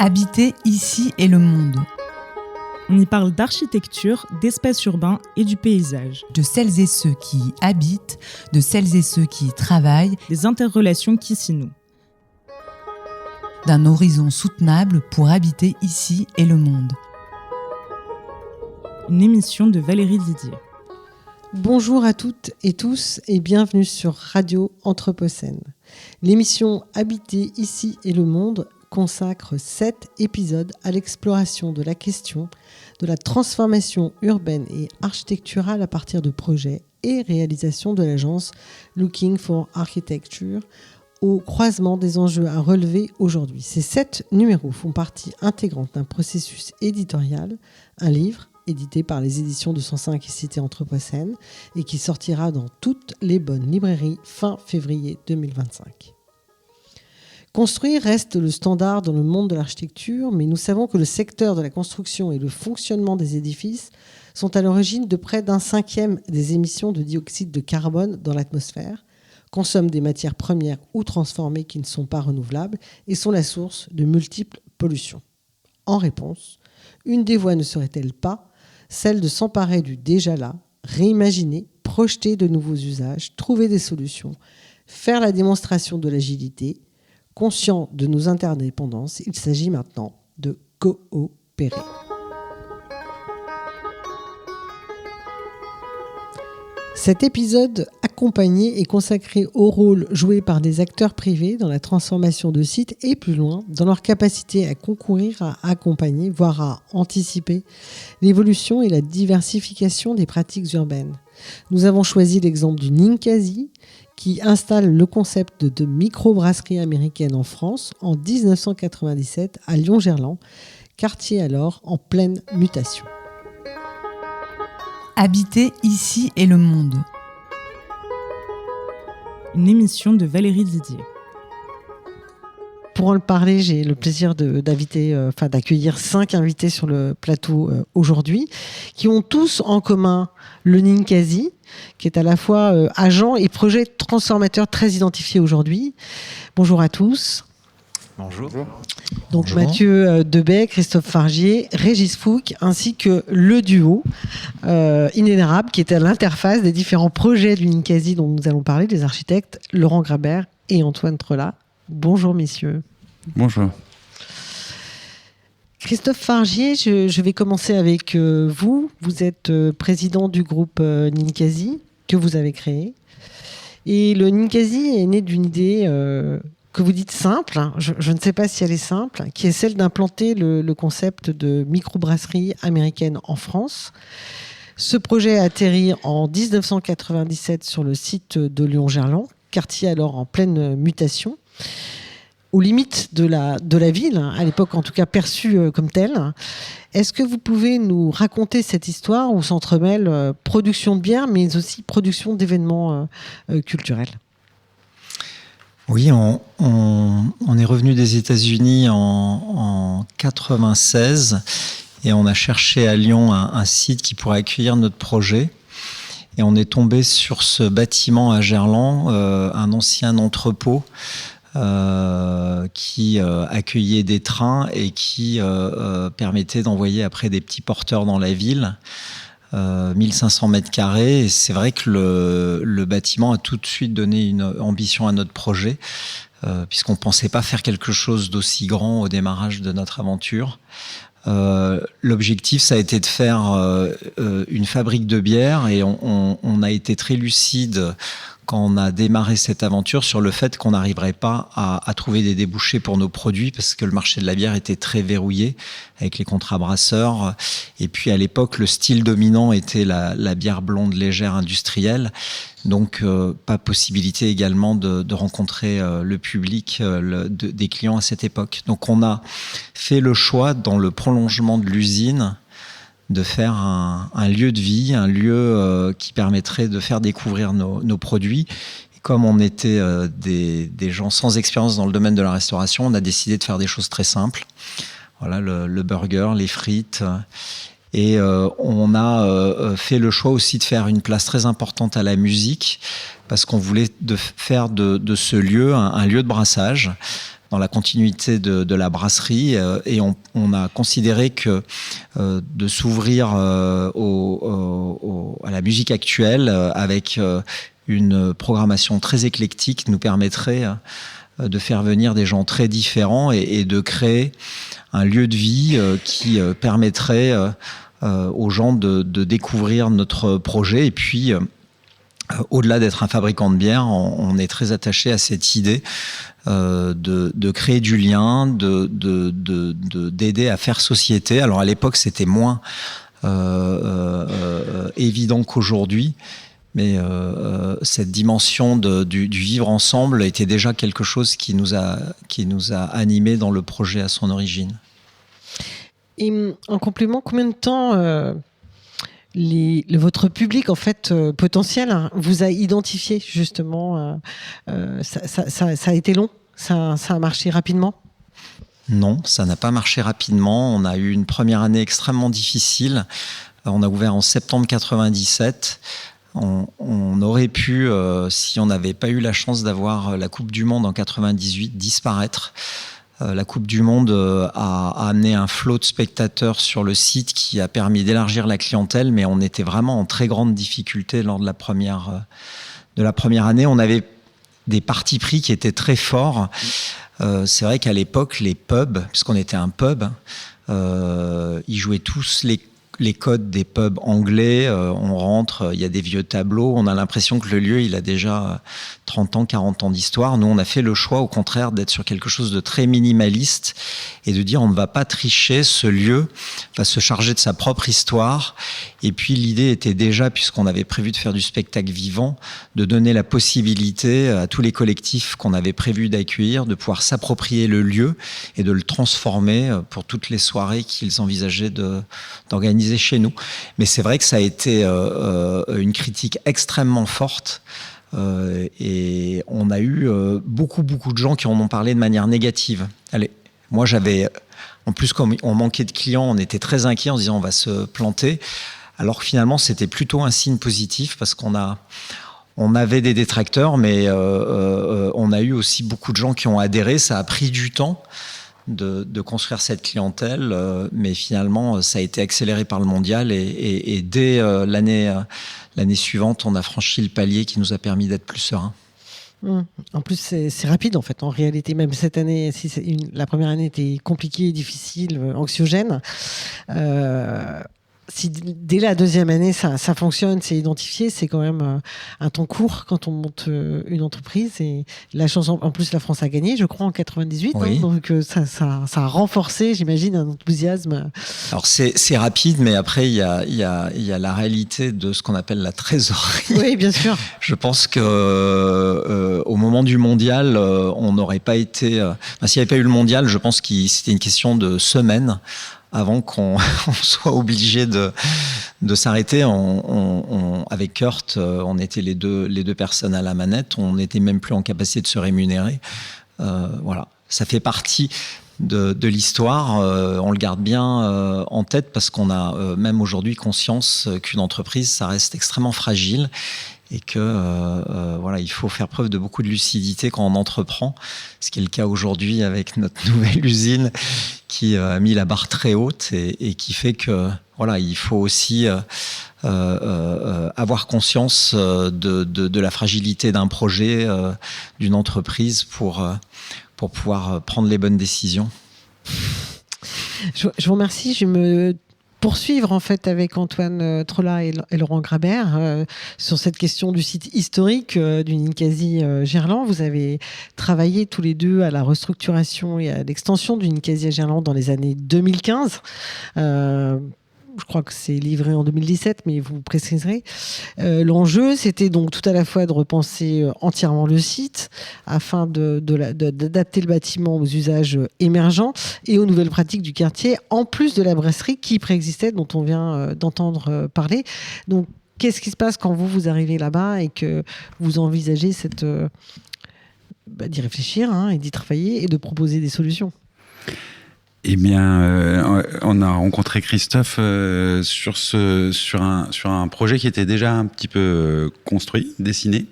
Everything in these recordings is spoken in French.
Habiter ici et le monde. On y parle d'architecture, d'espace urbain et du paysage. De celles et ceux qui y habitent, de celles et ceux qui y travaillent. Des interrelations qui s'y nouent. D'un horizon soutenable pour habiter ici et le monde. Une émission de Valérie Didier. Bonjour à toutes et tous et bienvenue sur Radio Anthropocène. L'émission Habiter ici et le monde consacre 7 épisodes à l'exploration de la question de la transformation urbaine et architecturale à partir de projets et réalisations de l'agence Looking for Architecture au croisement des enjeux à relever aujourd'hui. Ces 7 numéros font partie intégrante d'un processus éditorial, un livre édité par les éditions 205 et Cité Anthropocène et qui sortira dans toutes les bonnes librairies fin février 2025. Construire reste le standard dans le monde de l'architecture, mais nous savons que le secteur de la construction et le fonctionnement des édifices sont à l'origine de près d'un cinquième des émissions de dioxyde de carbone dans l'atmosphère, consomment des matières premières ou transformées qui ne sont pas renouvelables et sont la source de multiples pollutions. En réponse, une des voies ne serait-elle pas celle de s'emparer du déjà là, réimaginer, projeter de nouveaux usages, trouver des solutions, faire la démonstration de l'agilité. Conscient de nos interdépendances, il s'agit maintenant de coopérer. Cet épisode accompagné est consacré au rôle joué par des acteurs privés dans la transformation de sites et plus loin, dans leur capacité à concourir, à accompagner, voire à anticiper l'évolution et la diversification des pratiques urbaines. Nous avons choisi l'exemple du Ninkasi, qui installe le concept de microbrasserie américaine en France en 1997 à Lyon-Gerland, quartier alors en pleine mutation. Habiter ici et le monde. Une émission de Valérie Didier. Pour en parler, j'ai le plaisir d'accueillir 5 invités sur le plateau aujourd'hui, qui ont tous en commun le Ninkasi, qui est à la fois agent et projet transformateur très identifié aujourd'hui. Bonjour à tous. Bonjour. Donc Bonjour. Mathieu Debay, Christophe Fargier, Régis Fouque, ainsi que le duo inénarrable qui est à l'interface des différents projets du Ninkasi dont nous allons parler, des architectes Laurent Grabert et Antoine Trelat. Bonjour messieurs. Bonjour. Christophe Fargier, je vais commencer avec vous. Vous êtes président du groupe Ninkasi que vous avez créé. Et le Ninkasi est né d'une idée que vous dites simple, je ne sais pas si elle est simple, qui est celle d'implanter le concept de microbrasserie américaine en France. Ce projet a atterri en 1997 sur le site de Lyon-Gerland, quartier alors en pleine mutation, aux limites de la ville, à l'époque en tout cas perçue comme telle. Est-ce que vous pouvez nous raconter cette histoire où s'entremêle production de bière, mais aussi production d'événements culturels ? Oui, on est revenu des États-Unis en 96 et on a cherché à Lyon un site qui pourrait accueillir notre projet. Et on est tombé sur ce bâtiment à Gerland, un ancien entrepôt qui accueillait des trains et qui permettait d'envoyer après des petits porteurs dans la ville. 1500 mètres carrés, et c'est vrai que le bâtiment a tout de suite donné une ambition à notre projet, puisqu'on ne pensait pas faire quelque chose d'aussi grand au démarrage de notre aventure. L'objectif, ça a été de faire une fabrique de bière, et on a été très lucide quand on a démarré cette aventure sur le fait qu'on n'arriverait pas à trouver des débouchés pour nos produits parce que le marché de la bière était très verrouillé avec les contrats brasseurs. Et puis à l'époque, le style dominant était la bière blonde légère industrielle. Donc pas possibilité également de rencontrer le public des clients à cette époque. Donc on a fait le choix dans le prolongement de l'usine de faire un lieu de vie, un lieu qui permettrait de faire découvrir nos produits. Et comme on était des gens sans expérience dans le domaine de la restauration, on a décidé de faire des choses très simples. Voilà, le burger, les frites. Et on a fait le choix aussi de faire une place très importante à la musique, parce qu'on voulait faire de ce lieu un lieu de brassage, dans la continuité de la brasserie, et on a considéré que de s'ouvrir à la musique actuelle avec une programmation très éclectique nous permettrait de faire venir des gens très différents et de créer un lieu de vie qui permettrait aux gens de découvrir notre projet. Et puis, au-delà d'être un fabricant de bière, on est très attaché à cette idée de créer du lien, d'aider à faire société. Alors à l'époque, c'était moins évident qu'aujourd'hui, mais cette dimension du vivre ensemble était déjà quelque chose qui nous a animés dans le projet à son origine. Et en complément, combien de temps votre public en fait potentiel vous a identifié justement ça a été long, ça a marché rapidement? Non, ça n'a pas marché rapidement. On a eu une première année extrêmement difficile. On a ouvert en septembre 97. On aurait pu, si on n'avait pas eu la chance d'avoir la Coupe du Monde en 98, disparaître. La Coupe du Monde a amené un flot de spectateurs sur le site qui a permis d'élargir la clientèle, mais on était vraiment en très grande difficulté lors de la première année. On avait des partis pris qui étaient très forts. C'est vrai qu'à l'époque, les pubs, puisqu'on était un pub, ils jouaient tous les codes des pubs anglais. On rentre, il y a des vieux tableaux. On a l'impression que le lieu, il a déjà 30 ans, 40 ans d'histoire. Nous, on a fait le choix, au contraire, d'être sur quelque chose de très minimaliste et de dire on ne va pas tricher. Ce lieu va se charger de sa propre histoire. Et puis, l'idée était déjà, puisqu'on avait prévu de faire du spectacle vivant, de donner la possibilité à tous les collectifs qu'on avait prévu d'accueillir de pouvoir s'approprier le lieu et de le transformer pour toutes les soirées qu'ils envisageaient d'organiser chez nous. Mais c'est vrai que ça a été une critique extrêmement forte et on a eu beaucoup de gens qui en ont parlé de manière négative. Moi en plus, comme on manquait de clients, on était très inquiets en se disant on va se planter, alors que finalement c'était plutôt un signe positif parce qu'on avait des détracteurs, mais on a eu aussi beaucoup de gens qui ont adhéré. Ça a pris du temps de construire cette clientèle, mais finalement ça a été accéléré par le mondial et dès l'année suivante on a franchi le palier qui nous a permis d'être plus sereins. En plus c'est rapide en fait, en réalité, même cette année, la première année était compliquée, difficile, anxiogène, si dès la deuxième année ça fonctionne, c'est identifié, c'est quand même un temps court quand on monte une entreprise. Et la chance, en plus la France a gagné, je crois, en 98, oui. Donc ça a renforcé, j'imagine, un enthousiasme. Alors c'est rapide, mais après il y a la réalité de ce qu'on appelle la trésorerie. Oui, bien sûr. Je pense que au moment du mondial, on n'aurait pas été. S'il n'y avait pas eu le mondial, je pense que c'était une question de semaines avant qu'on soit obligé de s'arrêter. Avec Kurt, on était les deux personnes à la manette. On n'était même plus en capacité de se rémunérer. Voilà, ça fait partie de l'histoire. On le garde bien en tête parce qu'on a même aujourd'hui conscience qu'une entreprise, ça reste extrêmement fragile. Et que voilà, il faut faire preuve de beaucoup de lucidité quand on entreprend, ce qui est le cas aujourd'hui avec notre nouvelle usine qui a mis la barre très haute et qui fait que voilà, il faut aussi avoir conscience de la fragilité d'un projet, d'une entreprise pour pouvoir prendre les bonnes décisions. Je vous remercie. Je me poursuivre en fait avec Antoine Trolla et Laurent Grabert sur cette question du site historique du Ninkasi Gerland. Vous avez travaillé tous les deux à la restructuration et à l'extension du Ninkasi Gerland dans les années 2015. Je crois que c'est livré en 2017, mais vous préciserez. L'enjeu, c'était donc tout à la fois de repenser entièrement le site afin d'adapter le bâtiment aux usages émergents et aux nouvelles pratiques du quartier, en plus de la brasserie qui préexistait, dont on vient d'entendre parler. Donc, qu'est-ce qui se passe quand vous arrivez là-bas et que vous envisagez d'y réfléchir et d'y travailler et de proposer des solutions ? Eh bien, on a rencontré Christophe sur un projet qui était déjà un petit peu construit, dessiné.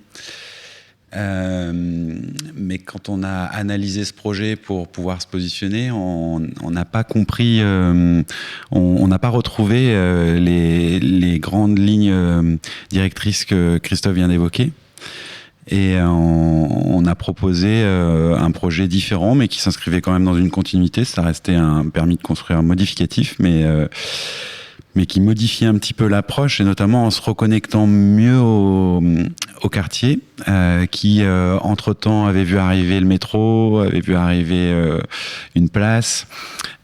Mais quand on a analysé ce projet pour pouvoir se positionner, on n'a pas compris, on n'a pas retrouvé les grandes lignes directrices que Christophe vient d'évoquer. Et on a proposé un projet différent, mais qui s'inscrivait quand même dans une continuité. Ça restait un permis de construire modificatif, mais qui modifiait un petit peu l'approche, et notamment en se reconnectant mieux au quartier, qui entre-temps avait vu arriver le métro, avait vu arriver une place,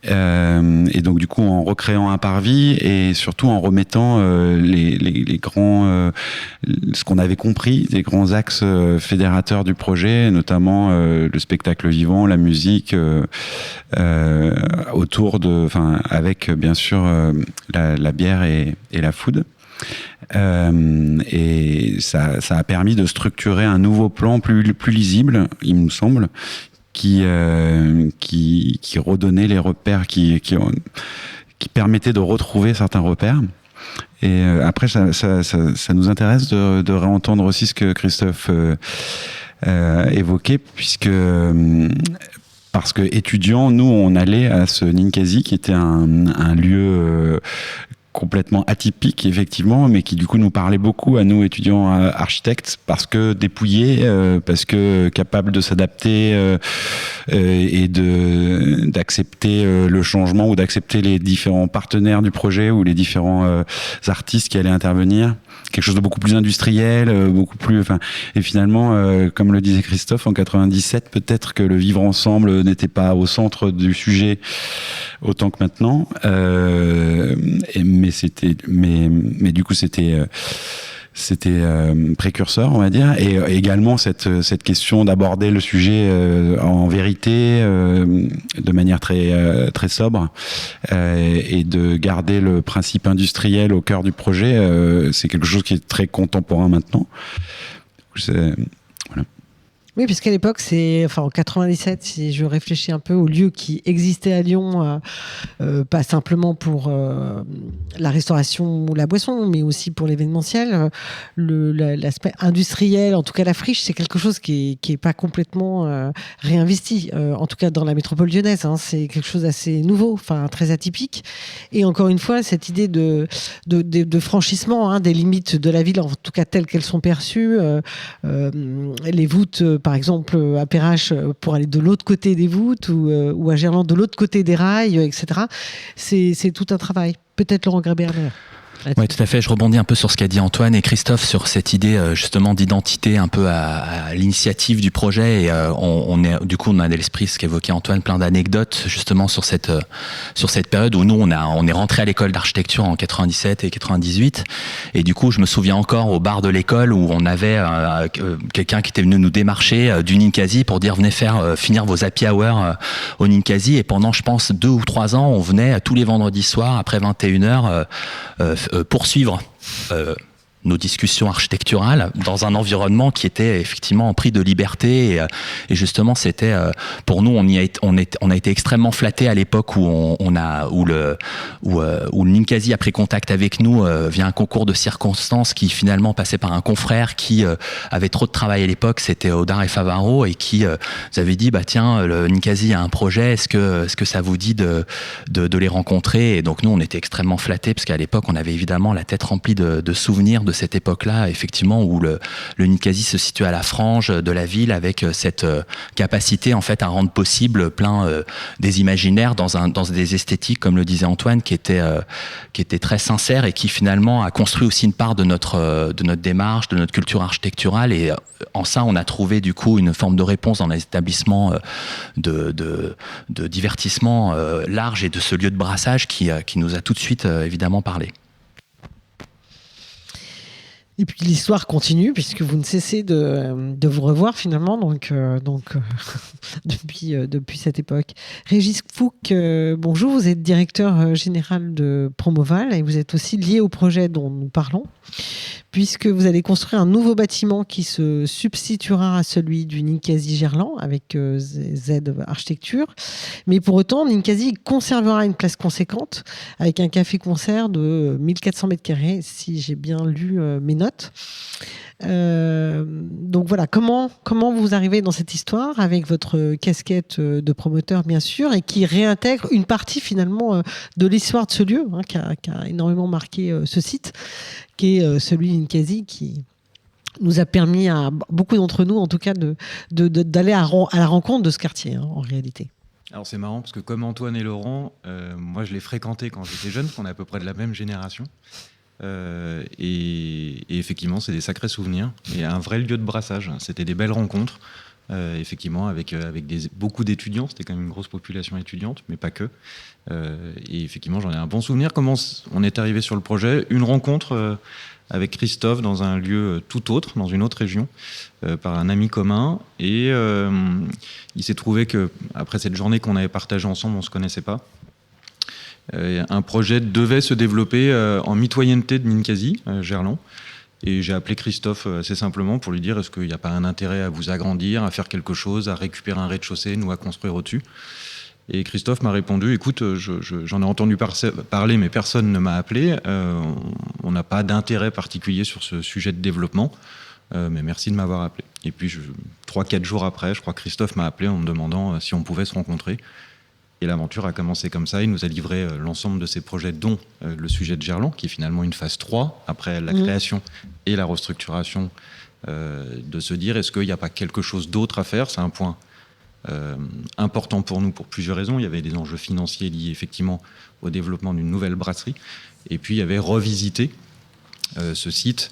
et donc du coup en recréant un parvis et surtout en remettant les grands, ce qu'on avait compris, des grands axes fédérateurs du projet, notamment le spectacle vivant, la musique, autour avec bien sûr la bière et la food. Et ça a permis de structurer un nouveau plan plus lisible, il me semble, qui redonnait les repères, qui permettait de retrouver certains repères. Et après, ça nous intéresse de réentendre aussi ce que Christophe évoquait, parce que étudiants, nous, on allait à ce Ninkasi, qui était un lieu complètement atypique, effectivement, mais qui du coup nous parlait beaucoup à nous, étudiants architectes, parce que dépouillés, parce que capables de s'adapter et d'accepter le changement, ou d'accepter les différents partenaires du projet, ou les différents artistes qui allaient intervenir. Quelque chose de beaucoup plus industriel, et finalement, comme le disait Christophe, en 97, peut-être que le vivre ensemble n'était pas au centre du sujet autant que maintenant, mais du coup c'était précurseur, on va dire, et également cette question d'aborder le sujet en vérité, de manière très très sobre, et de garder le principe industriel au cœur du projet. C'est quelque chose qui est très contemporain maintenant. Voilà. Oui, puisqu'à l'époque, en 97, si je réfléchis un peu aux lieux qui existaient à Lyon, pas simplement pour la restauration ou la boisson, mais aussi pour l'événementiel, l'aspect industriel, en tout cas la friche, c'est quelque chose qui est pas complètement réinvesti, en tout cas dans la métropole lyonnaise. C'est quelque chose d'assez nouveau, très atypique. Et encore une fois, cette idée de franchissement des limites de la ville, en tout cas telles qu'elles sont perçues, les voûtes, par exemple à Perrache pour aller de l'autre côté des voûtes, ou à Gerland de l'autre côté des rails, etc. C'est tout un travail. Peut-être Laurent Grébert. Oui, tout à fait. Je rebondis un peu sur ce qu'a dit Antoine et Christophe sur cette idée justement d'identité un peu à l'initiative du projet. Et on a à l'esprit ce qu'évoquait Antoine, plein d'anecdotes justement sur cette période où nous on est rentré à l'école d'architecture en 97 et 98. Et du coup, je me souviens encore au bar de l'école où on avait quelqu'un qui était venu nous démarcher du Ninkasi pour dire venez finir vos happy hour au Ninkasi. Et pendant, je pense, 2 ou 3 ans, on venait tous les vendredis soirs après 21h poursuivre nos discussions architecturales dans un environnement qui était effectivement empris de liberté, et justement c'était pour nous on a été extrêmement flattés à l'époque où le Ninkasi a pris contact avec nous via un concours de circonstances qui finalement passait par un confrère qui avait trop de travail à l'époque, c'était Audin et Favaro, et qui nous avait dit tiens, le Ninkasi a un projet, est-ce que ça vous dit de les rencontrer? Et donc nous on était extrêmement flattés parce qu'à l'époque on avait évidemment la tête remplie de souvenirs de cette époque-là, effectivement, où le Ninkasi se situe à la frange de la ville, avec cette capacité en fait à rendre possible plein des imaginaires dans des esthétiques, comme le disait Antoine, qui étaient très sincères, et qui finalement a construit aussi une part de notre démarche, de notre culture architecturale. Et en ça, on a trouvé du coup une forme de réponse dans les établissements de divertissement large, et de ce lieu de brassage qui nous a tout de suite évidemment parlé. Et puis l'histoire continue puisque vous ne cessez de vous revoir finalement depuis cette époque. Régis Fouque, bonjour, vous êtes directeur général de Promoval et vous êtes aussi lié au projet dont nous parlons puisque vous allez construire un nouveau bâtiment qui se substituera à celui du Ninkasi Gerland avec Z Architecture. Mais pour autant, Ninkasi conservera une place conséquente avec un café-concert de 1400 m², si j'ai bien lu mes notes. Donc voilà, comment vous arrivez dans cette histoire avec votre casquette de promoteur bien sûr et qui réintègre une partie finalement de l'histoire de ce lieu qui a énormément marqué ce site, qui est celui de Ninkasi, qui nous a permis à beaucoup d'entre nous en tout cas d'aller à la rencontre de ce quartier en réalité. Alors c'est marrant parce que comme Antoine et Laurent, moi je l'ai fréquenté quand j'étais jeune, parce qu'on est à peu près de la même génération. Et effectivement, c'est des sacrés souvenirs et un vrai lieu de brassage. C'était des belles rencontres, effectivement, avec beaucoup d'étudiants. C'était quand même une grosse population étudiante, mais pas que. Et effectivement, j'en ai un bon souvenir. Comment on est arrivé sur le projet ? Une rencontre avec Christophe dans un lieu tout autre, dans une autre région, par un ami commun. Et il s'est trouvé que après cette journée qu'on avait partagée ensemble, on se connaissait pas. Un projet devait se développer en mitoyenneté de Ninkasi, Gerland. Et j'ai appelé Christophe assez simplement pour lui dire est-ce qu'il n'y a pas un intérêt à vous agrandir, à faire quelque chose, à récupérer un rez-de-chaussée, nous à construire au-dessus. Et Christophe m'a répondu écoute, j'en ai entendu parler, mais personne ne m'a appelé. On n'a pas d'intérêt particulier sur ce sujet de développement, mais merci de m'avoir appelé. Et puis 3-4 jours après, je crois que Christophe m'a appelé en me demandant si on pouvait se rencontrer. Et l'aventure a commencé comme ça. Il nous a livré l'ensemble de ses projets, dont le sujet de Gerland, qui est finalement une phase 3, après la création et la restructuration, de se dire est-ce qu'il n'y a pas quelque chose d'autre à faire ? C'est un point important pour nous pour plusieurs raisons. Il y avait des enjeux financiers liés effectivement au développement d'une nouvelle brasserie. Et puis il y avait revisiter ce site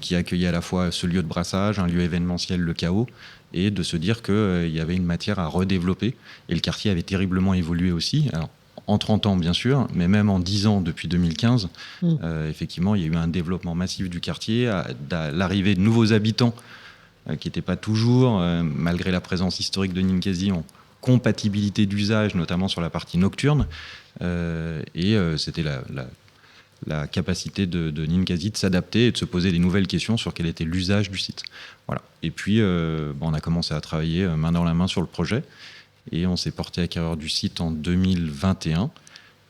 qui accueillait à la fois ce lieu de brassage, un lieu événementiel, le Chaos, et de se dire qu'il y avait une matière à redévelopper. Et le quartier avait terriblement évolué aussi. Alors, en 30 ans, bien sûr, mais même en 10 ans depuis 2015, effectivement, il y a eu un développement massif du quartier, l'arrivée de nouveaux habitants qui n'étaient pas toujours, malgré la présence historique de Ninkasi, en compatibilité d'usage, notamment sur la partie nocturne. C'était la capacité de Ninkasi de s'adapter et de se poser des nouvelles questions sur quel était l'usage du site. Voilà. Et puis, on a commencé à travailler main dans la main sur le projet et on s'est porté acquéreur du site en 2021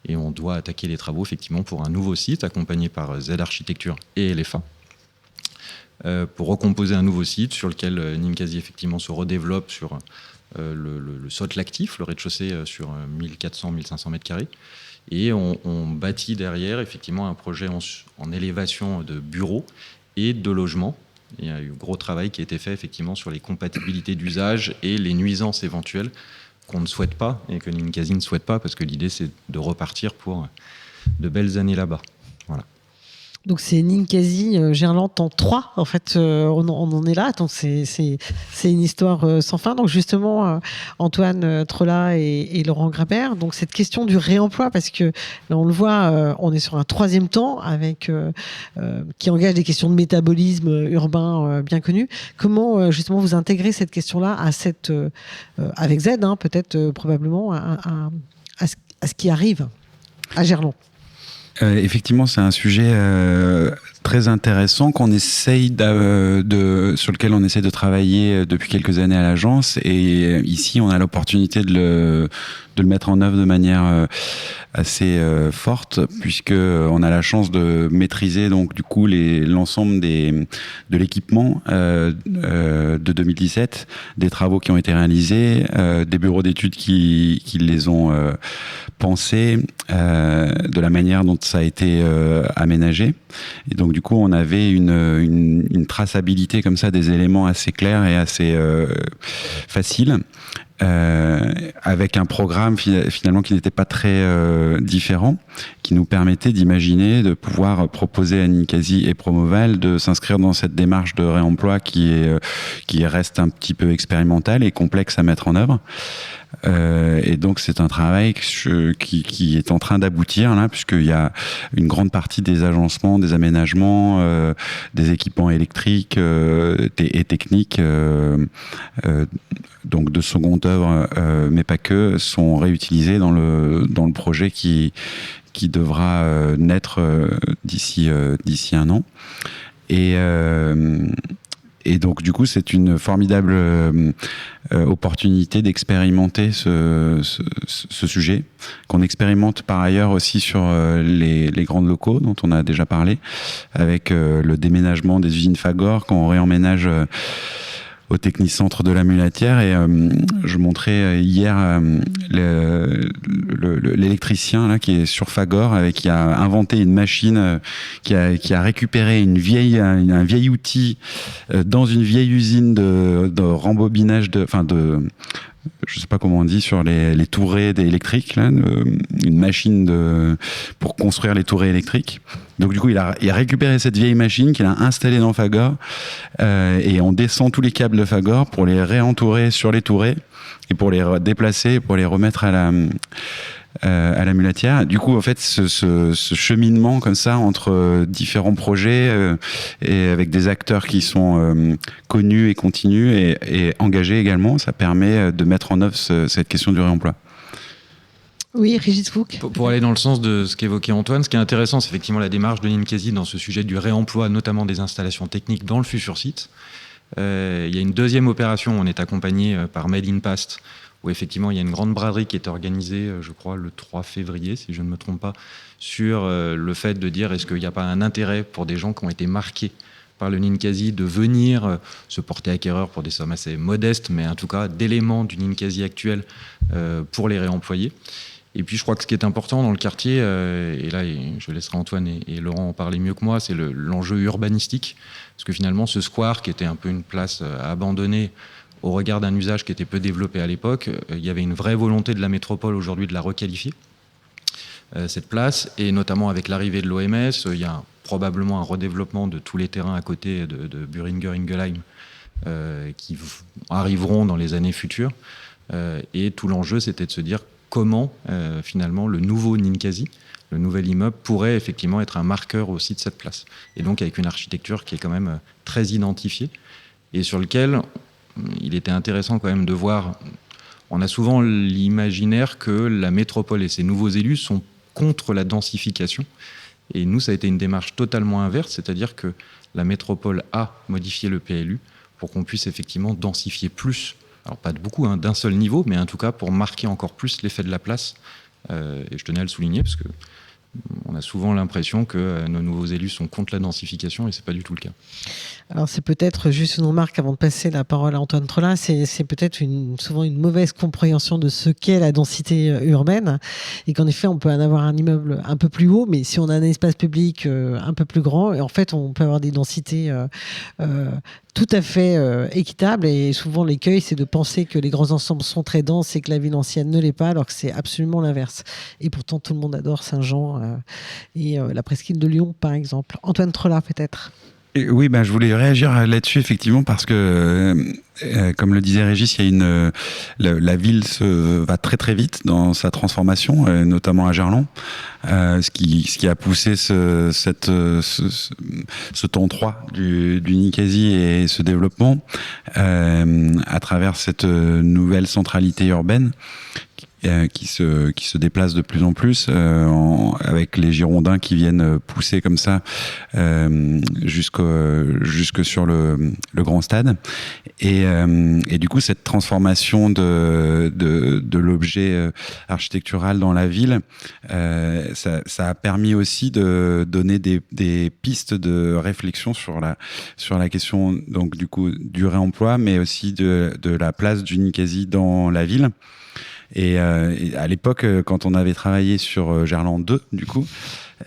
et on doit attaquer les travaux effectivement pour un nouveau site accompagné par Z Architecture et LFA pour recomposer un nouveau site sur lequel Ninkasi effectivement se redéveloppe sur le socle actif, le rez-de-chaussée sur 1400-1500 m². Et on bâtit derrière effectivement un projet en élévation de bureaux et de logements. Il y a eu un gros travail qui a été fait effectivement sur les compatibilités d'usage et les nuisances éventuelles qu'on ne souhaite pas et que Ninkasi ne souhaite pas, parce que l'idée c'est de repartir pour de belles années là-bas. Voilà. Donc c'est Ninkasi Gerland en 3 en fait, on en est là, donc c'est une histoire sans fin. Donc justement Antoine Trolla et Laurent Grabert, donc cette question du réemploi, parce que là, on le voit, on est sur un 3e temps avec qui engage des questions de métabolisme urbain bien connues. Comment justement vous intégrez cette question-là à avec Z peut-être probablement à ce qui arrive à Gerland? Effectivement, c'est un sujet très intéressant qu'on essaye sur lequel on essaie de travailler depuis quelques années à l'agence. Et ici, on a l'opportunité de le mettre en œuvre de manière assez forte, puisque on a la chance de maîtriser donc du coup l'ensemble de l'équipement de 2017, des travaux qui ont été réalisés, des bureaux d'études qui les ont pensés, de la manière dont ça a été aménagé. Et donc du coup, on avait une traçabilité comme ça des éléments assez clairs et assez faciles. Avec un programme finalement qui n'était pas très différent, qui nous permettait d'imaginer, de pouvoir proposer à Ninkasi et Promoval de s'inscrire dans cette démarche de réemploi qui reste un petit peu expérimentale et complexe à mettre en œuvre. Et donc c'est un travail qui est en train d'aboutir là, puisqu'il y a une grande partie des agencements, des aménagements, des équipements électriques et techniques, donc de seconde œuvre, mais pas que, sont réutilisés dans le projet qui devra naître d'ici un an. Et donc, du coup, c'est une formidable opportunité d'expérimenter ce sujet, qu'on expérimente par ailleurs aussi sur les grands locaux dont on a déjà parlé, avec le déménagement des usines Fagor, quand on réemménage au Technicentre de la Mulatière. Et je montrais hier l'électricien là, qui est sur Fagor, qui a inventé une machine, qui a récupéré un vieil outil dans une vieille usine de rembobinage je sais pas comment on dit, sur les tourées électriques, là, une machine pour construire les tourées électriques. Donc du coup, il a récupéré cette vieille machine qu'il a installée dans Fagor, et on descend tous les câbles de Fagor pour les réentourer sur les tourées et pour les déplacer, pour les remettre à la Mulatière. Du coup, en fait, ce cheminement comme ça entre différents projets et avec des acteurs qui sont connus et continus et engagés également, ça permet de mettre en œuvre cette question du réemploi. Oui, Régis Fouque. Pour aller dans le sens de ce qu'évoquait Antoine, ce qui est intéressant, c'est effectivement la démarche de Ninkasi dans ce sujet du réemploi, notamment des installations techniques dans le futur site. Il y a une deuxième opération, on est accompagné par Made in Past, où effectivement il y a une grande braderie qui est organisée, je crois, le 3 février, si je ne me trompe pas, sur le fait de dire est-ce qu'il n'y a pas un intérêt pour des gens qui ont été marqués par le Ninkasi de venir se porter acquéreur pour des sommes assez modestes, mais en tout cas d'éléments du Ninkasi actuel pour les réemployer. Et puis je crois que ce qui est important dans le quartier, et là je laisserai Antoine et Laurent en parler mieux que moi, c'est l'enjeu urbanistique. Parce que finalement ce square qui était un peu une place abandonnée au regard d'un usage qui était peu développé à l'époque, il y avait une vraie volonté de la métropole aujourd'hui de la requalifier, cette place, et notamment avec l'arrivée de l'OMS, il y a probablement un redéveloppement de tous les terrains à côté de Buringer-Ingelheim qui arriveront dans les années futures. Et tout l'enjeu, c'était de se dire comment finalement le nouveau Ninkasi, le nouvel immeuble, pourrait effectivement être un marqueur aussi de cette place. Et donc avec une architecture qui est quand même très identifiée et sur lequel il était intéressant quand même de voir. On a souvent l'imaginaire que la métropole et ses nouveaux élus sont contre la densification. Et nous, ça a été une démarche totalement inverse, c'est-à-dire que la métropole a modifié le PLU pour qu'on puisse effectivement densifier plus. Alors pas de beaucoup, d'un seul niveau, mais en tout cas pour marquer encore plus l'effet de la place. Et je tenais à le souligner parce que on a souvent l'impression que nos nouveaux élus sont contre la densification et c'est pas du tout le cas. Alors c'est peut-être juste une remarque avant de passer la parole à Antoine Trollin, c'est peut-être souvent une mauvaise compréhension de ce qu'est la densité urbaine et qu'en effet on peut en avoir un immeuble un peu plus haut, mais si on a un espace public un peu plus grand, et en fait on peut avoir des densités tout à fait équitables, et souvent l'écueil c'est de penser que les grands ensembles sont très denses et que la ville ancienne ne l'est pas, alors que c'est absolument l'inverse. Et pourtant tout le monde adore Saint-Jean et la presqu'île de Lyon par exemple. Antoine Trollin peut-être. Oui, je voulais réagir là-dessus effectivement parce que, comme le disait Régis, il y a la ville va très très vite dans sa transformation, notamment à Gerland, ce qui a poussé ce temps 3 du Ninkasi et ce développement à travers cette nouvelle centralité urbaine. Qui se déplace de plus en plus avec les Girondins qui viennent pousser comme ça jusque sur le grand stade et du coup cette transformation de l'objet architectural dans la ville, ça a permis aussi de donner des pistes de réflexion sur la question donc du coup du réemploi, mais aussi de la place du Ninkasi dans la ville. Et à l'époque, quand on avait travaillé sur Gerland 2, du coup,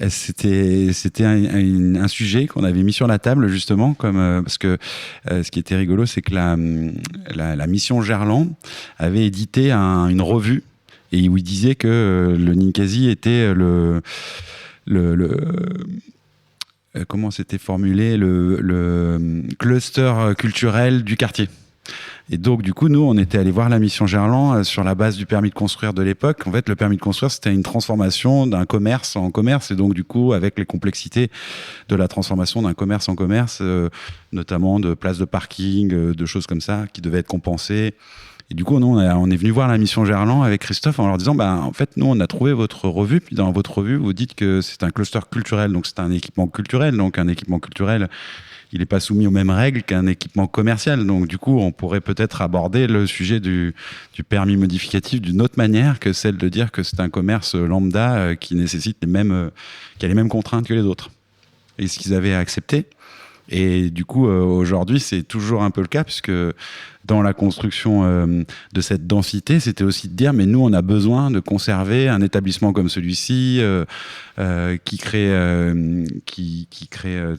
c'était un sujet qu'on avait mis sur la table justement, parce que ce qui était rigolo, c'est que la mission Gerland avait édité une revue et où il disait que le Ninkasi était comment c'était formulé, le cluster culturel du quartier. Et donc, du coup, nous, on était allé voir la mission Gerland sur la base du permis de construire de l'époque. En fait, le permis de construire, c'était une transformation d'un commerce en commerce. Et donc, du coup, avec les complexités de la transformation d'un commerce en commerce, notamment de places de parking, de choses comme ça, qui devaient être compensées. Et du coup, nous, on est venu voir la mission Gerland avec Christophe en leur disant, en fait, nous, on a trouvé votre revue. Puis dans votre revue, vous dites que c'est un cluster culturel. Donc, c'est un équipement culturel. Donc, un équipement culturel, il n'est pas soumis aux mêmes règles qu'un équipement commercial. Donc, du coup, on pourrait peut-être aborder le sujet du permis modificatif d'une autre manière que celle de dire que c'est un commerce lambda qui nécessite qui a les mêmes contraintes que les autres. Et ce qu'ils avaient accepté. Et du coup, aujourd'hui, c'est toujours un peu le cas, puisque dans la construction de cette densité, c'était aussi de dire, mais nous, on a besoin de conserver un établissement comme celui-ci, qui crée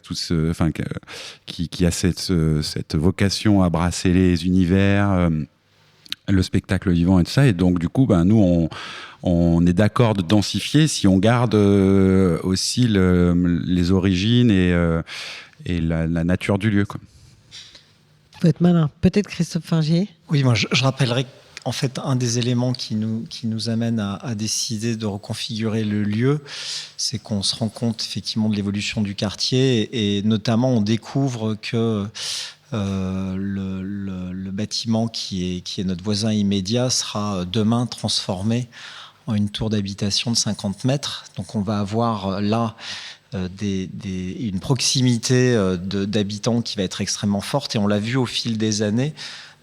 tout ce, enfin, qui a cette vocation à brasser les univers, le spectacle vivant et tout ça. Et donc, du coup, nous, on est d'accord de densifier si on garde aussi les origines et la nature du lieu, quoi. Faut être malin. Peut-être Christophe Fingier. Oui, moi je rappellerai en fait un des éléments qui nous amène à décider de reconfigurer le lieu, c'est qu'on se rend compte effectivement de l'évolution du quartier et notamment on découvre que le bâtiment qui est notre voisin immédiat sera demain transformé en une tour d'habitation de 50 mètres. Donc on va avoir là une proximité d'habitants qui va être extrêmement forte et on l'a vu au fil des années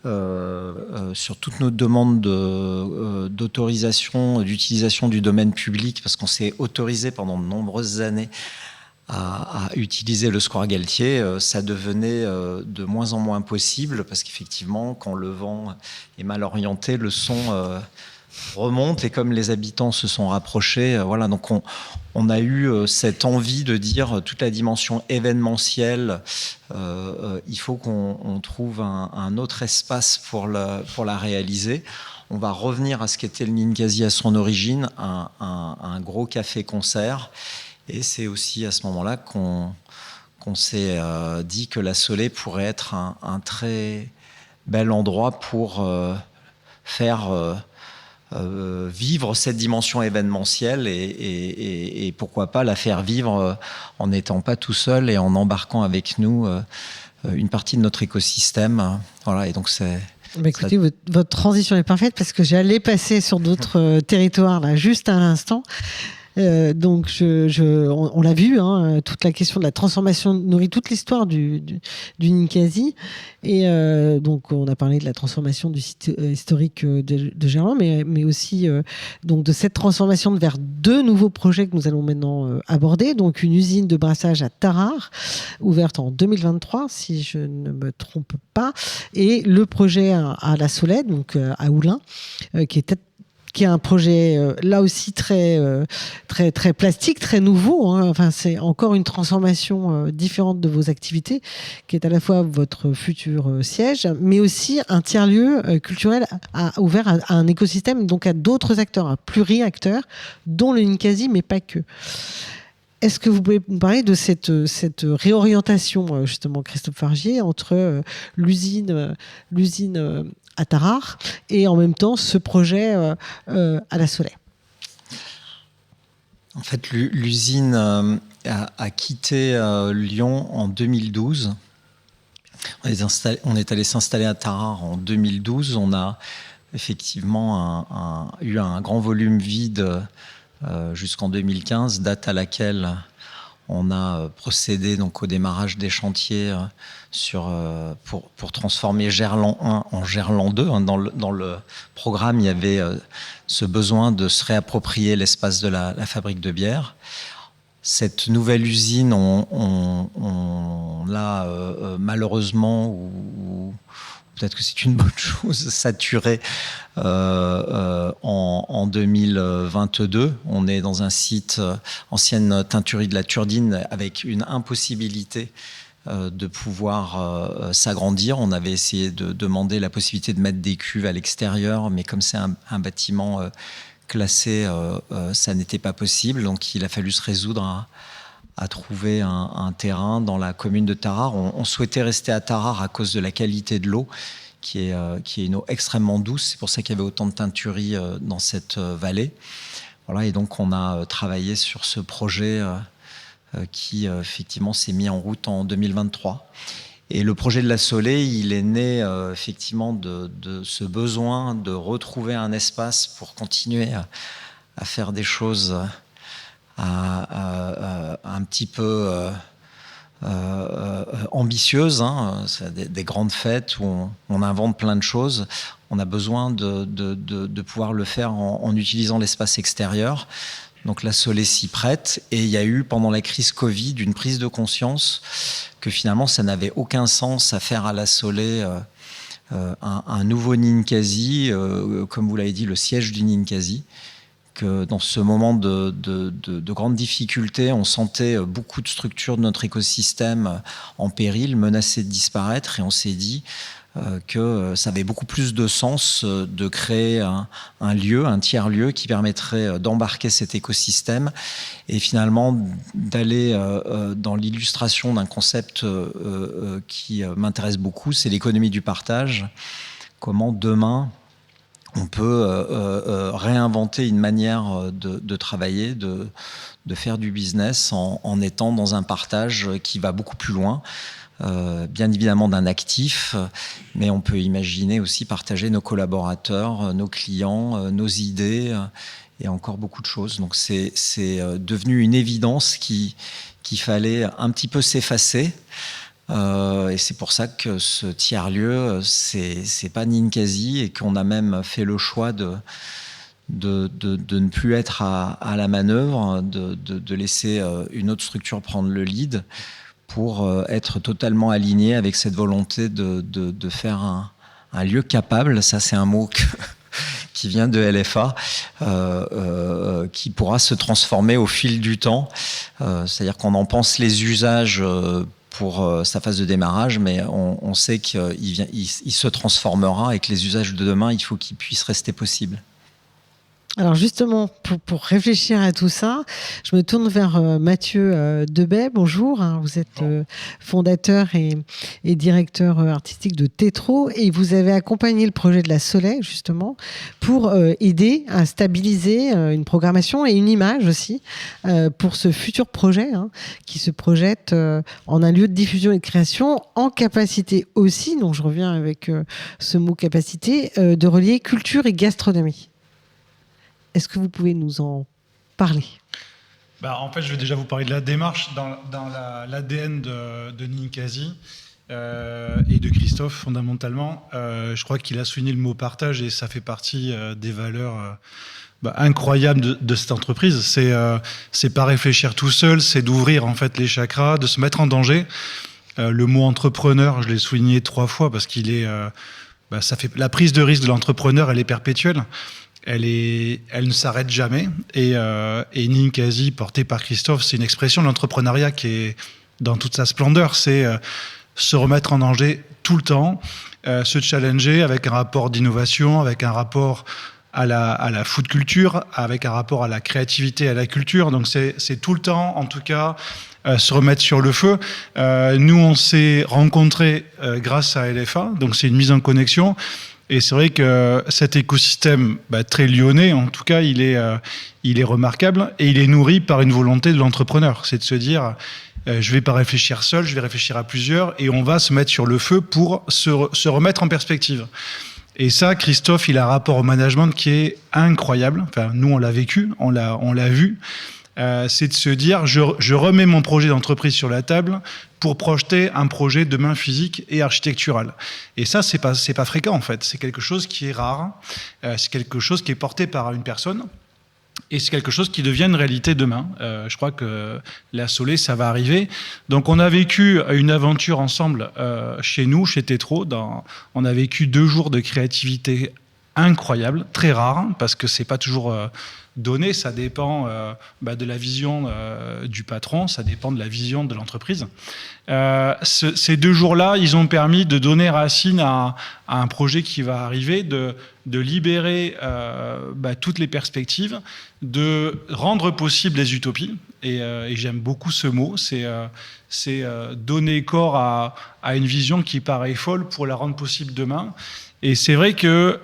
sur toutes nos demandes d'autorisation d'utilisation du domaine public, parce qu'on s'est autorisé pendant de nombreuses années à utiliser le square Galtier, ça devenait de moins en moins possible parce qu'effectivement quand le vent est mal orienté, le son remonte, et comme les habitants se sont rapprochés, voilà, donc on a eu cette envie de dire toute la dimension événementielle, il faut qu'on trouve un autre espace pour la réaliser. On va revenir à ce qu'était le Ninkasi à son origine, un gros café-concert, et c'est aussi à ce moment-là qu'on s'est dit que la Solé pourrait être un très bel endroit pour faire vivre cette dimension événementielle et pourquoi pas la faire vivre en n'étant pas tout seul et en embarquant avec nous une partie de notre écosystème. Voilà, et donc c'est... Écoutez, votre transition est parfaite parce que j'allais passer sur d'autres territoires là, juste à l'instant. Donc on l'a vu, hein, toute la question de la transformation nourrit toute l'histoire du Ninkasi, et donc on a parlé de la transformation du site historique de Gerland, mais aussi donc de cette transformation vers deux nouveaux projets que nous allons maintenant aborder. Donc une usine de brassage à Tarare ouverte en 2023 si je ne me trompe pas, et le projet à La Solette, donc à Oulin, qui est un projet là aussi très plastique, très nouveau, hein. Enfin, c'est encore une transformation différente de vos activités, qui est à la fois votre futur siège, mais aussi un tiers-lieu culturel ouvert à un écosystème, donc à d'autres acteurs, à pluri-acteurs, dont le Ninkasi, mais pas que. Est-ce que vous pouvez nous parler de cette réorientation, justement, Christophe Fargier, entre l'usine à Tarare et en même temps ce projet à La Solette? En fait, l'usine a quitté Lyon en 2012. On est allé s'installer à Tarare en 2012. On a effectivement eu un grand volume vide jusqu'en 2015, date à laquelle on a procédé donc au démarrage des chantiers pour transformer Gerland 1 en Gerland 2. Dans le programme, il y avait ce besoin de se réapproprier l'espace de la fabrique de bière. Cette nouvelle usine, on l'a malheureusement, ou peut-être que c'est une bonne chose, saturée en 2022. On est dans un site ancienne teinturie de la Turdine avec une impossibilité de pouvoir s'agrandir. On avait essayé de demander la possibilité de mettre des cuves à l'extérieur, mais comme c'est un bâtiment classé, ça n'était pas possible. Donc il a fallu se résoudre à trouver un terrain dans la commune de Tarare. On souhaitait rester à Tarare à cause de la qualité de l'eau, qui est une eau extrêmement douce. C'est pour ça qu'il y avait autant de teinturies dans cette vallée. Voilà, et donc on a travaillé sur ce projet qui effectivement s'est mis en route en 2023. Et le projet de la Solée, il est né effectivement de ce besoin de retrouver un espace pour continuer à faire des choses un petit peu ambitieuses, hein. C'est des grandes fêtes où on invente plein de choses. On a besoin de pouvoir le faire en utilisant l'espace extérieur. Donc la Solée s'y prête, et il y a eu pendant la crise Covid une prise de conscience que finalement ça n'avait aucun sens à faire à la Solée un nouveau Ninkasi, comme vous l'avez dit, le siège du Ninkasi, que dans ce moment de grande difficulté, on sentait beaucoup de structures de notre écosystème en péril, menacées de disparaître, et on s'est dit que ça avait beaucoup plus de sens de créer un lieu, un tiers-lieu qui permettrait d'embarquer cet écosystème et finalement d'aller dans l'illustration d'un concept qui m'intéresse beaucoup, c'est l'économie du partage. Comment demain on peut réinventer une manière de travailler, de faire du business en étant dans un partage qui va beaucoup plus loin. Bien évidemment d'un actif, mais on peut imaginer aussi partager nos collaborateurs, nos clients, nos idées et encore beaucoup de choses. Donc c'est devenu une évidence qu'il fallait un petit peu s'effacer. Et c'est pour ça que ce tiers-lieu, c'est pas Ninkasi, et qu'on a même fait le choix de ne plus être à la manœuvre, de laisser une autre structure prendre le lead, pour être totalement aligné avec cette volonté de faire un lieu capable. Ça, c'est un mot qui vient de LFA, qui pourra se transformer au fil du temps. C'est-à-dire qu'on en pense les usages pour sa phase de démarrage, mais on sait qu'il se transformera et que les usages de demain, il faut qu'ils puissent rester possibles. Alors justement, pour réfléchir à tout ça, je me tourne vers Mathieu Debay. Bonjour, vous êtes fondateur et directeur artistique de Tétro, et vous avez accompagné le projet de la Solée justement pour aider à stabiliser une programmation et une image aussi pour ce futur projet qui se projette en un lieu de diffusion et de création en capacité aussi, donc je reviens avec ce mot capacité, de relier culture et gastronomie. Est-ce que vous pouvez nous en parler ? En fait, je vais déjà vous parler de la démarche dans l'ADN de Ninkasi et de Christophe, fondamentalement. Je crois qu'il a souligné le mot partage, et ça fait partie des valeurs incroyables de cette entreprise. C'est pas réfléchir tout seul, c'est d'ouvrir en fait les chakras, de se mettre en danger. Le mot entrepreneur, je l'ai souligné 3 fois parce qu'il est... ça fait la prise de risque de l'entrepreneur, elle est perpétuelle. Elle ne s'arrête jamais. Et Ninkasi, porté par Christophe, c'est une expression de l'entrepreneuriat qui est dans toute sa splendeur. C'est se remettre en danger tout le temps, se challenger avec un rapport d'innovation, avec un rapport à la food culture, avec un rapport à la créativité, à la culture. Donc c'est tout le temps, en tout cas, se remettre sur le feu. Nous, on s'est rencontrés grâce à LFA, donc c'est une mise en connexion. Et c'est vrai que cet écosystème très lyonnais, en tout cas, il est remarquable, et il est nourri par une volonté de l'entrepreneur. C'est de se dire, je vais pas réfléchir seul, je vais réfléchir à plusieurs, et on va se mettre sur le feu pour se remettre en perspective. Et ça, Christophe, il a un rapport au management qui est incroyable. Enfin, nous, on l'a vécu, on l'a vu. C'est de se dire, je remets mon projet d'entreprise sur la table pour projeter un projet demain physique et architectural. Et ça, c'est pas fréquent en fait. C'est quelque chose qui est rare. C'est quelque chose qui est porté par une personne. Et c'est quelque chose qui devient une réalité demain. Je crois que la Solée, ça va arriver. Donc, on a vécu une aventure ensemble chez nous, chez Tétro. On a vécu 2 jours de créativité incroyable, très rare, parce que c'est pas toujours donné. Ça dépend de la vision du patron, ça dépend de la vision de l'entreprise. Ces 2 jours-là, ils ont permis de donner racine à un projet qui va arriver, de libérer toutes les perspectives, de rendre possible les utopies. et j'aime beaucoup ce mot, c'est donner corps à une vision qui paraît folle pour la rendre possible demain. Et c'est vrai que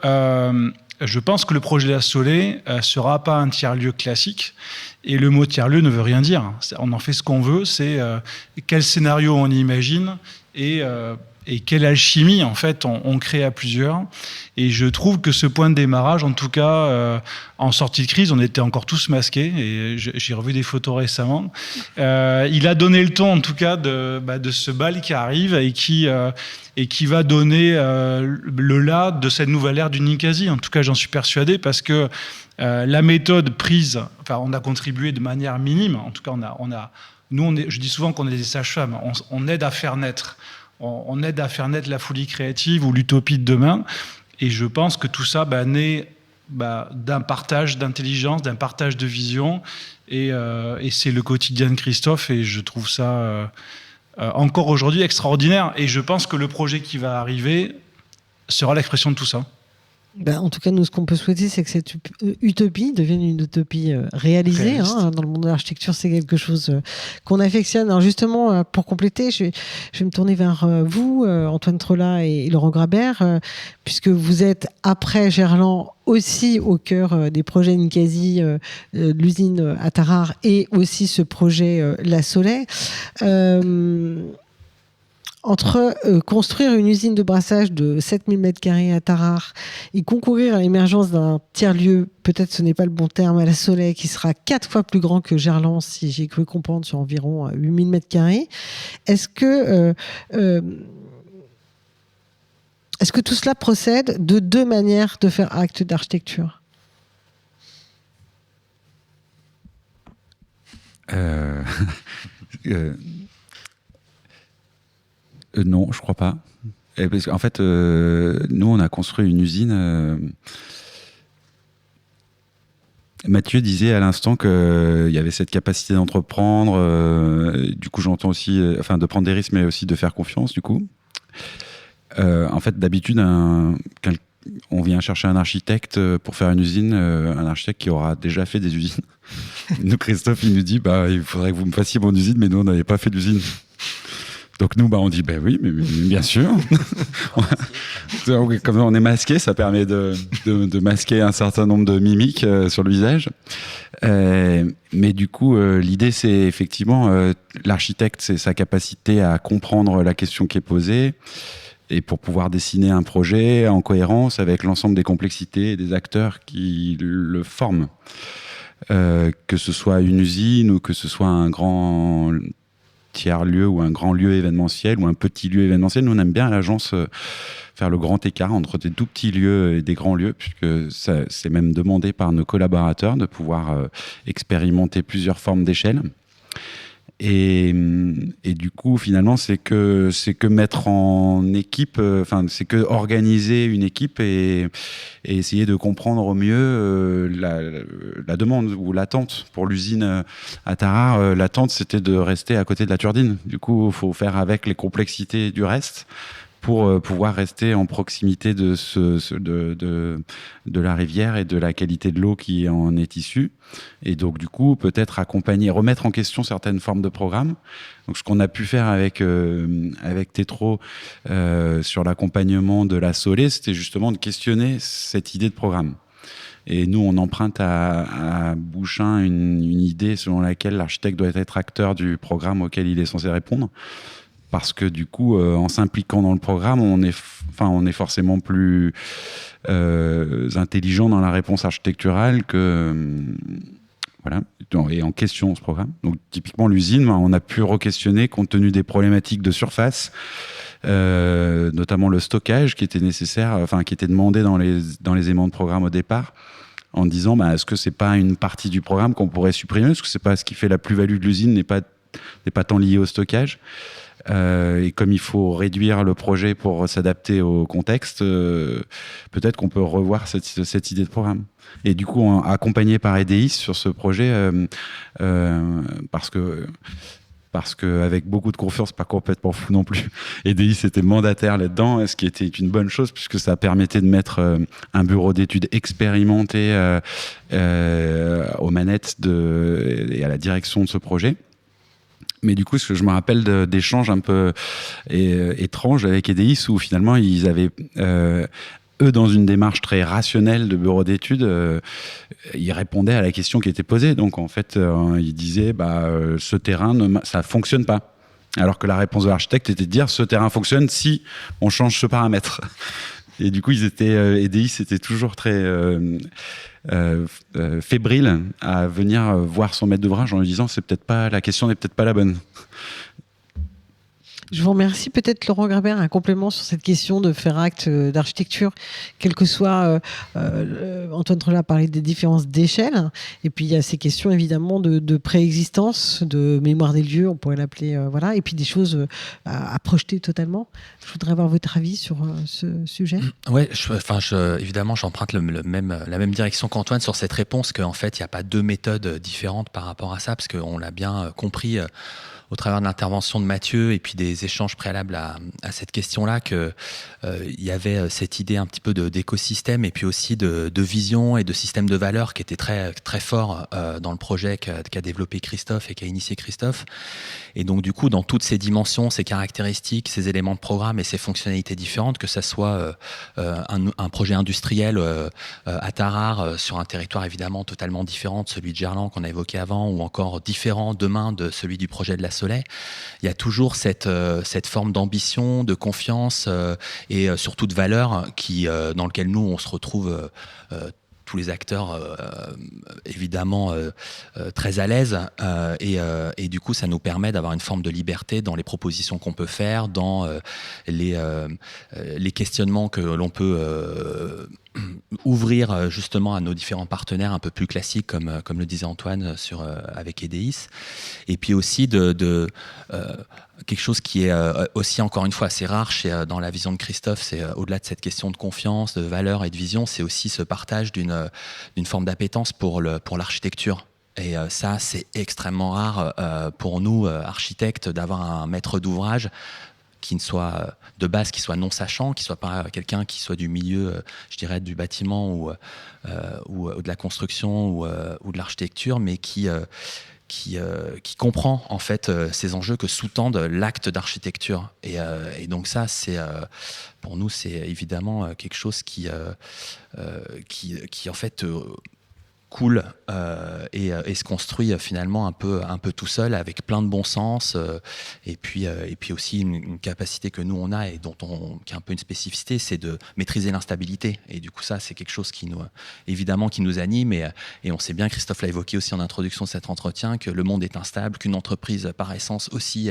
je pense que le projet de la Soleil sera pas un tiers-lieu classique. Et le mot tiers-lieu ne veut rien dire. On en fait ce qu'on veut. C'est quel scénario on imagine et quelle alchimie, en fait, on crée à plusieurs. Et je trouve que ce point de démarrage, en tout cas, en sortie de crise, on était encore tous masqués. Et j'ai revu des photos récemment. Il a donné le ton, en tout cas, de ce bal qui arrive et qui va donner le là de cette nouvelle ère du Ninkasi. En tout cas, j'en suis persuadé parce que la méthode prise, enfin, on a contribué de manière minime. En tout cas, je dis souvent qu'on est des sages-femmes. On aide à faire naître. On aide à faire naître la folie créative ou l'utopie de demain. Et je pense que tout ça naît d'un partage d'intelligence, d'un partage de vision. Et c'est le quotidien de Christophe. Et je trouve ça encore aujourd'hui extraordinaire. Et je pense que le projet qui va arriver sera l'expression de tout ça. En tout cas, nous, ce qu'on peut souhaiter, c'est que cette utopie devienne une utopie réalisée. Dans le monde de l'architecture, c'est quelque chose qu'on affectionne. Alors justement, pour compléter, je vais me tourner vers vous, Antoine Trolla et Laurent Grabert, puisque vous êtes, après Gerland, aussi au cœur des projets Ninkasi, l'usine à Tarare et aussi ce projet La Soleil. Entre construire une usine de brassage de 7000 m² à Tarare et concourir à l'émergence d'un tiers-lieu, peut-être ce n'est pas le bon terme, à La Soleil, qui sera 4 fois plus grand que Gerland, si j'ai cru comprendre, sur environ 8000 m², est-ce que tout cela procède de 2 manières de faire acte d'architecture ? Non, je crois pas. Parce qu'en fait, nous, on a construit une usine. Mathieu disait à l'instant qu'il y avait cette capacité d'entreprendre. Du coup, j'entends aussi, de prendre des risques, mais aussi de faire confiance. Du coup, en fait, d'habitude, on vient chercher un architecte pour faire une usine, un architecte qui aura déjà fait des usines. Nous, Christophe, il nous dit, il faudrait que vous me fassiez mon usine, mais nous, on n'avait pas fait d'usine. Donc nous, on dit, oui, mais bien sûr. Comme on est masqué, ça permet de masquer un certain nombre de mimiques sur le visage. Mais du coup, l'idée, c'est effectivement, l'architecte, c'est sa capacité à comprendre la question qui est posée et pour pouvoir dessiner un projet en cohérence avec l'ensemble des complexités et des acteurs qui le forment. Que ce soit une usine ou que ce soit un grand tiers-lieu ou un grand lieu événementiel ou un petit lieu événementiel. Nous, on aime bien à l'agence faire le grand écart entre des tout petits lieux et des grands lieux, puisque c'est même demandé par nos collaborateurs de pouvoir expérimenter plusieurs formes d'échelle. Et du coup, finalement, c'est que mettre en équipe, c'est que organiser une équipe et essayer de comprendre au mieux la demande ou l'attente pour l'usine à Tarare. L'attente, c'était de rester à côté de la turbine. Du coup, il faut faire avec les complexités du reste pour pouvoir rester en proximité de la rivière et de la qualité de l'eau qui en est issue. Et donc, du coup, peut-être accompagner, remettre en question certaines formes de programmes. Donc, ce qu'on a pu faire avec Tétro sur l'accompagnement de la Soleil, c'était justement de questionner cette idée de programme. Et nous, on emprunte à Bouchain une idée selon laquelle l'architecte doit être acteur du programme auquel il est censé répondre. Parce que du coup, en s'impliquant dans le programme, on est forcément plus intelligent dans la réponse architecturale voilà, et en question ce programme. Donc typiquement l'usine, on a pu re-questionner compte tenu des problématiques de surface, notamment le stockage qui était nécessaire, qui était demandé dans les éléments de programme au départ, en disant est-ce que c'est pas une partie du programme qu'on pourrait supprimer, est-ce que c'est pas ce qui fait la plus-value de l'usine n'est pas tant lié au stockage. Et comme il faut réduire le projet pour s'adapter au contexte, peut-être qu'on peut revoir cette idée de programme. Et du coup, accompagné par EDIS sur ce projet, parce que parce qu'avec beaucoup de confiance, pas complètement fou non plus, EDIS était mandataire là-dedans, ce qui était une bonne chose puisque ça permettait de mettre un bureau d'études expérimenté aux manettes et à la direction de ce projet. Mais du coup, ce que je me rappelle d'échanges un peu étranges avec EDIS où finalement ils avaient eux, dans une démarche très rationnelle de bureau d'études, ils répondaient à la question qui était posée. Donc, en fait, ils disaient ce terrain, ça fonctionne pas. Alors que la réponse de l'architecte était de dire ce terrain fonctionne si on change ce paramètre. Et du coup, EDIS était toujours très fébrile à venir voir son maître d'ouvrage en lui disant la question n'est peut-être pas la bonne. Je vous remercie. Peut-être Laurent Grabert, un complément sur cette question de faire acte d'architecture, quel que soit, Antoine Trolla a parlé des différences d'échelle, et puis il y a ces questions évidemment de préexistence, de mémoire des lieux, on pourrait l'appeler, voilà, et puis des choses à projeter totalement. Je voudrais avoir votre avis sur ce sujet. Ouais, évidemment, j'emprunte la même direction qu'Antoine sur cette réponse, qu'en fait, il n'y a pas deux méthodes différentes par rapport à ça, parce qu'on l'a bien compris au travers de l'intervention de Mathieu et puis des échanges préalables à cette question-là, qu'il y avait cette idée un petit peu d'écosystème et puis aussi de vision et de système de valeurs qui était très, très fort dans le projet qu'a développé Christophe et qu'a initié Christophe. Et donc, du coup, dans toutes ces dimensions, ces caractéristiques, ces éléments de programme et ces fonctionnalités différentes, que ça soit un projet industriel à Tarare, sur un territoire évidemment totalement différent de celui de Gerland qu'on a évoqué avant, ou encore différent demain de celui du projet de la Soleil, il y a toujours cette forme d'ambition, de confiance et surtout de valeur dans lequel nous, on se retrouve tous les acteurs évidemment très à l'aise et du coup ça nous permet d'avoir une forme de liberté dans les propositions qu'on peut faire, dans les questionnements que l'on peut ouvrir justement à nos différents partenaires un peu plus classiques comme le disait Antoine avec EDIS, et puis aussi de quelque chose qui est aussi encore une fois assez rare dans la vision de Christophe, c'est au-delà de cette question de confiance, de valeur et de vision, c'est aussi ce partage d'une forme d'appétence pour l'architecture. Et ça, c'est extrêmement rare pour nous, architectes, d'avoir un maître d'ouvrage qui ne soit de base, qui soit non sachant, qui soit pas quelqu'un qui soit du milieu, je dirais, du bâtiment ou de la construction ou de l'architecture, mais qui comprend en fait ces enjeux que sous-tendent l'acte d'architecture. Et donc ça, c'est pour nous, c'est évidemment quelque chose qui en fait coule et se construit finalement un peu tout seul, avec plein de bon sens et puis aussi une capacité que nous on a et qui est un peu une spécificité, c'est de maîtriser l'instabilité. Et du coup ça, c'est quelque chose qui nous anime et on sait bien, Christophe l'a évoqué aussi en introduction de cet entretien, que le monde est instable, qu'une entreprise par essence aussi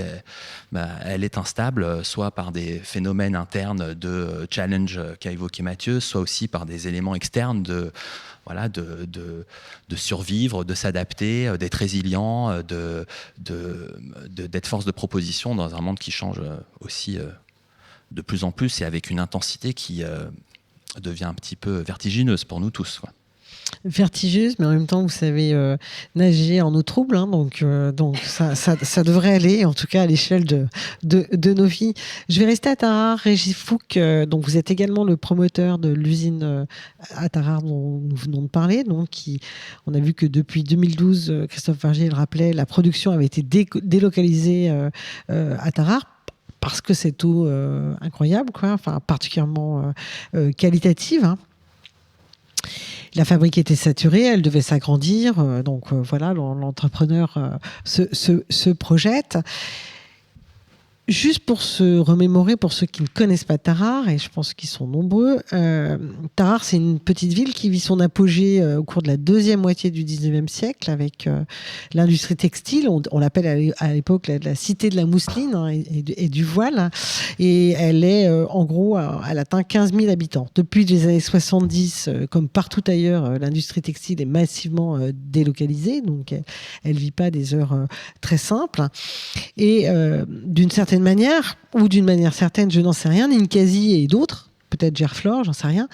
elle est instable, soit par des phénomènes internes de challenge qu'a évoqué Mathieu, soit aussi par des éléments externes de survivre, de s'adapter, d'être résilient, d'être force de proposition dans un monde qui change aussi de plus en plus et avec une intensité qui devient un petit peu vertigineuse pour nous tous, quoi. Vertigeuse, mais en même temps, vous savez nager en eau trouble, hein, donc ça devrait aller, en tout cas à l'échelle de nos vies. Je vais rester à Tarare. Régis Fouque, donc vous êtes également le promoteur de l'usine à Tarare dont nous venons de parler. Donc, on a vu que depuis 2012, Christophe Fargier le rappelait, la production avait été délocalisée à Tarare. Parce que cette eau incroyable, quoi, enfin particulièrement qualitative, hein. La fabrique était saturée, elle devait s'agrandir, donc voilà, l'entrepreneur se projette. Juste pour se remémorer, pour ceux qui ne connaissent pas Tarare, et je pense qu'ils sont nombreux, Tarare, c'est une petite ville qui vit son apogée au cours de la deuxième moitié du 19e siècle avec l'industrie textile. On l'appelle à l'époque la cité de la mousseline, hein, et du voile. Et elle est, en gros, elle atteint 15 000 habitants. Depuis les années 70, comme partout ailleurs, l'industrie textile est massivement délocalisée, donc elle ne vit pas des heures très simples. Et d'une certaine manière, ou d'une manière certaine, je n'en sais rien, Ninkasi et d'autres, peut-être Gerflor, j'en sais rien,